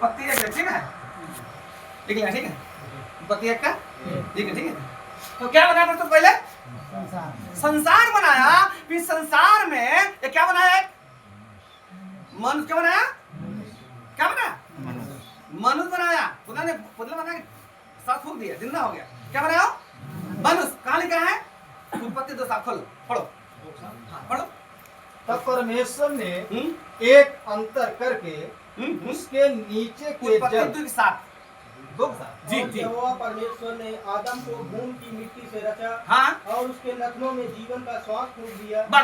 उत्पत्ति एक है, ठीक है, ठीक है, ठीक है, उत्पत्ति एक का ठीक है, ठीक है। तो क्या बनाया दोस्तों पहले? संसार बनाया। फिर संसार में ये क्या बनाया? मनुष्य क्या बनाया? क्या बनाया? मनुष्य बनाया। पुतला बनाया, साथ फूक दिया, जिंदा हो गया। क्या बनाया? मनुष्य। कहाँ लिखा है? उत्पत्ति 2 खोलो, पढ़ो, पढ़ो। तब परमेश्वर ने एक अंतर करके उसके नीचे के जल जी जी। यहोवा परमेश्वर ने आदम को भूमि की मिट्टी से रचा, हाँ, और उसके नथनों में जीवन का श्वास फूंक दिया। बस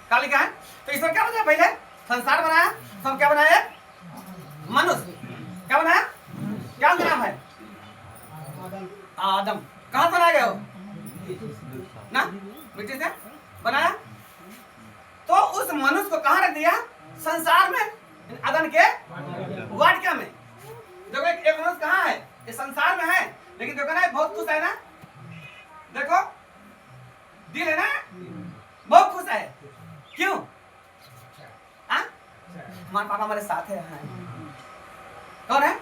क्या लिखा है? तो ईश्वर क्या बनाया? पहले संसार बनाया, सब क्या बनाया? मनुष्य। क्या बनाया? क्या नाम है? आदम। कहाँ बनाया गया हो ना? मिट्टी से बनाया। तो उस मनुष्य को कहाँ रख दिया? संसार में, अदन के वाटिका में। देखो एक मनुष्य कहाँ है? ये संसार में है, लेकिन देखो ना बहुत खुश है ना। देखो दिल है ना, बहुत खुश है। क्यों? हमारे पापा हमारे साथ है। कौन है?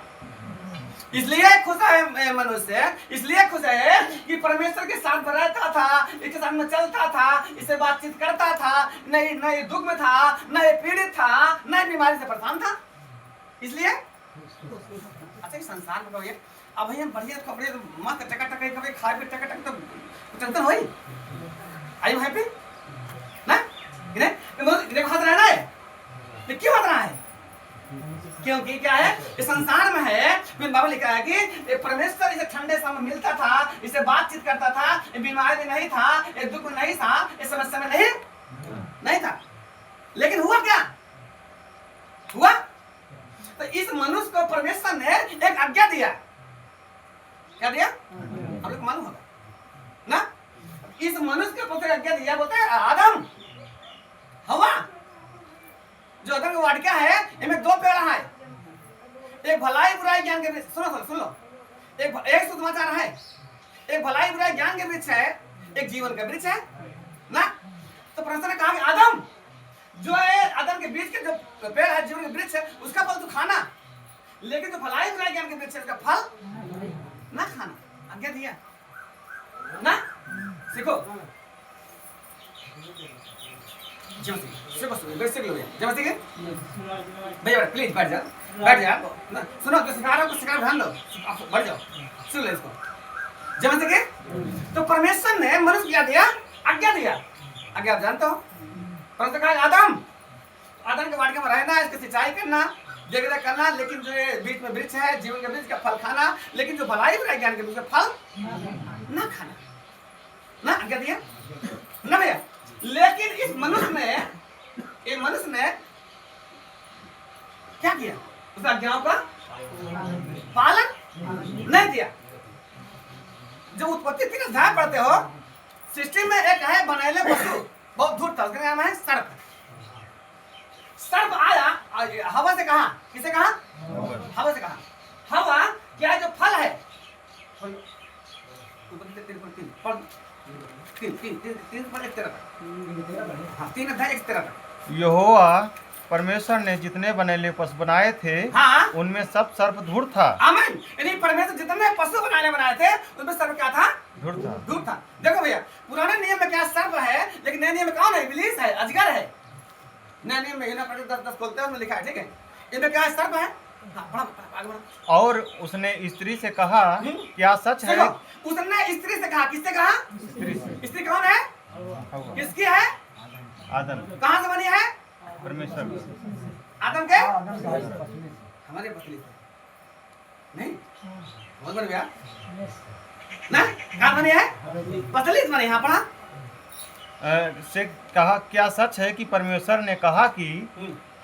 इसलिए खुश है मनुष्य, इसलिए खुश है कि परमेश्वर के साथ रहता था, इसके साथ में चलता था, इससे बातचीत करता था, नहीं दुख में था, नहीं पीड़ित था, नहीं बीमारी से परेशान था। इसलिए अच्छा संसार में कहोगे अब हम बढ़िया कपड़े मस्त टका कभी खाए पे टका तो टेंशन होई। आई एम हैप्पी ना? इन्हें हंस रहा है। ये क्यों हंस रहा है? क्योंकि क्या है? इस संसार में है, फिर बाबा लिखा है कि परमेश्वर इसे ठंडे समय मिलता था, इसे बातचीत करता था, बीमारी में नहीं था, दुख नहीं था, इस समस्या में नहीं था। लेकिन हुआ क्या? हुआ तो इस मनुष्य को परमेश्वर ने एक आज्ञा दिया। क्या दिया? आप लोग मालूम होगा ना? इस मनुष्य के पुत्र आज्ञा दिया, बोलते हैं आदम हवा। जो अदम की वाटिका है, इनमें 2 पेड़ है, एक भलाई बुराई ज्ञान के वृक्ष। सुन लो, एक सुसमाचार है, एक भलाई बुराई ज्ञान के वृक्ष है, एक जीवन का वृक्ष है ना। तो परमेश्वर ने कहा कि आदम जो है आदम के बीच के जो पेड़ है, जीवन के वृक्ष है, उसका फल तो खाना, लेकिन जो भलाई बुराई ज्ञान के वृक्ष है, उसका फल ना खाना। आज्ञा दिया ना। सीखो भैया प्लीज बैठ जाओ। सुनो जो सिखा रहा हूँ सिखा, ध्यान दो, बैठ जाओ, सुन लो इसको। जब से तो परमेश्वर ने मनुष्य क्या दिया? आज्ञा दिया। आज्ञा आप जानते हो? परमेश्वर कहा आदम के वाटिका में रहना, इसकी सिंचाई करना, देखरेख करना, लेकिन जो बीच में वृक्ष है, जीवन के वृक्ष का फल खाना, लेकिन जो भलाई बुराई ज्ञान के वृक्ष का फल ना खाना ना। आज्ञा दिया ना भैया। लेकिन इस मनुष्य ने क्या किया? उस आज्ञाओं का पालन नहीं किया। जब उत्पत्ति 3 अध्याय पढ़ते हो, सृष्टि में एक है बनैले पशु, बहुत दूर था, उसका नाम है सर्प। सर्प आया, हवा से कहा, किसे कहा? हवा से कहा, हवा क्या जो फल है, यहोवा परमेश्वर ने जितने बनैले पशु बनाए थे, हाँ? उनमें सब सर्प धूर्त था। आमीन। यानी परमेश्वर जितने पशु बनाए थे, उनमें सर्प क्या था? धूर्त था। देखो भैया, पुराने नियम में क्या सर्प है, लेकिन नए नियम में कौन है? इब्लीस है, अजगर है। नए नियम में 10 खोलते हैं, उसमें लिखा है, ठीक है? इनमें क्या सर्प है? और उसने स्त्री से कहा, क्या सच है? उसने स्त्री से कहा, किससे कहा? स्त्री कौन है? किसकी है? आदम। कहाँ से बनी है? परमेश्वर। आदम के हमारे पतली नहीं, बहुत बड़ी भैया ना, कहाँ बनी है? पतली से बनी। यहाँ पढ़ा से कहा, क्या सच है कि परमेश्वर ने कहा कि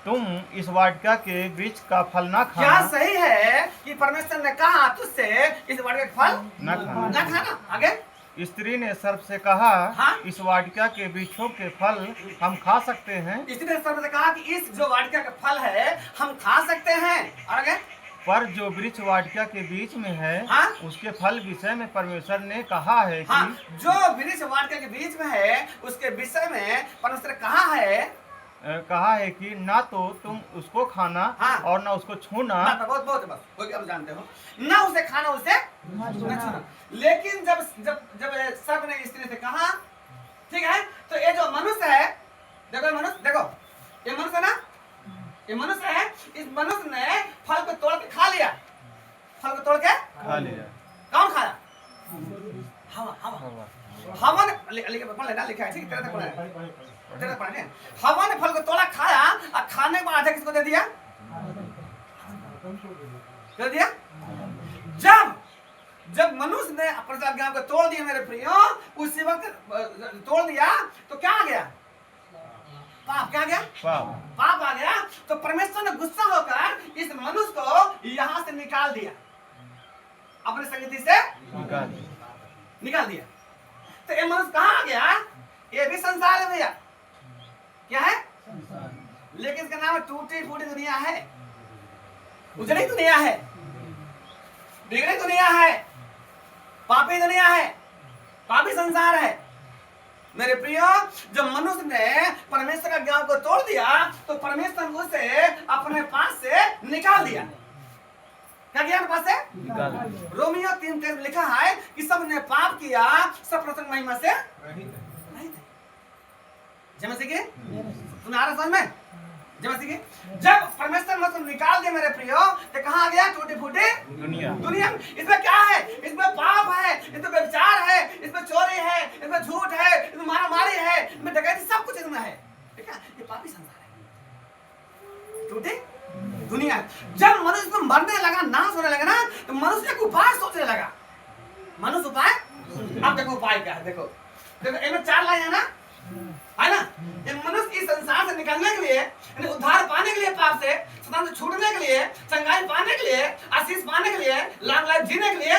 तुम इस वाटिका के वृक्ष का फल ना खाना? क्या सही है कि परमेश्वर ने कहा तुझसे इस वाटिका का फल ना खाना? आगे स्त्री ने सर्प से कहा, हाँ? इस वाटिका के वृक्षों के फल हम खा सकते हैं? स्त्री ने सर्प से कहा कि इस जो वाटिका का फल है हम खा सकते हैं। और आगे, पर जो वृक्ष वाटिका के बीच में है, हाँ? उसके फल विषय में परमेश्वर ने कहा है कि हाँ, जो वृक्ष वाटिका के बीच में है उसके विषय में परमेश्वर ने कहा है कहा है कि ना तो तुम उसको खाना हाँ। और ना उसको छूना। बहुत बहुत बस हो गया, आप जानते हो ना उसे खाना उसे न छूना। लेकिन जब जब जब सर्प ने स्त्री से कहा, ठीक है, तो ये जो मनुष्य है, देखो ये मनुष्य, देखो ये मनुष्य ना, ये मनुष्य है, इस मनुष्य ने फल को तोड़ के खा लिया। फल को तोड़ के खा लिया। कौन खाया? हवा हवा हवा। हवा ने पढ़ लेना, लिखा है, ठीक है, तेरे तक पढ़ा है, तेरे तक पढ़ा है। हवा ने फल को तोड़ा, खाया, और खाने के बाद आधा किसको दे दिया? दे दिया। जब मनुष्य ने प्रजाज्ञा को तोड़ दिया मेरे प्रियो, उसी वक्त तोड़ दिया तो क्या आ गया? पाप। क्या आ गया? पाप आ गया। तो परमेश्वर ने गुस्सा होकर इस मनुष्य को यहां से निकाल दिया, अपने संगति से निकाल दिया। तो ये मनुष्य कहां आ गया? ये भी संसार है भैया। क्या है? लेकिन इसका नाम टूटी फूटी दुनिया है, उजड़ी दुनिया है, बिगड़ी दुनिया है, पापी दुनिया है, पापी संसार है। मेरे प्रियो, जब मनुष्य ने परमेश्वर का ज्ञान को तोड़ दिया तो परमेश्वर ने उसे अपने पास से निकाल दिया। क्या ज्ञान पास से निकाल? रोमियो 3:13 लिखा है कि सब ने पाप किया, सब प्रसंग महिमा से रहित है। जैसे कि सुना रहा समझ में? जब परमेश्वर ने निकाल दिया मेरे प्रियो, तो कहाँ आ गया? टूटी फूटी दुनिया। इसमें क्या है? इसमें पाप है, इसमें व्यभिचार है, इसमें चोरी है, इसमें झूठ है, इसमें मारामारी है, इसमें डकैती, सब कुछ इसमें है। ठीक है, ये पापी संसार है, टूटी दुनिया। जब मनुष्य को मरने लगा, नाश होने लगा ना, तो मनुष्य एक उपाय सोचने लगा। मनुष्य उपाय, अब देखो उपाय क्या है। देखो इनमें 4 लाइन है ना, है ना? ये मनुष्य इस संसार से निकलने के लिए, उद्धार पाने के लिए, पाप से शैतान से छूटने के लिए, चंगाई पाने के लिए, आशीष पाने के लिए, लॉन्ग लाइफ जीने के लिए,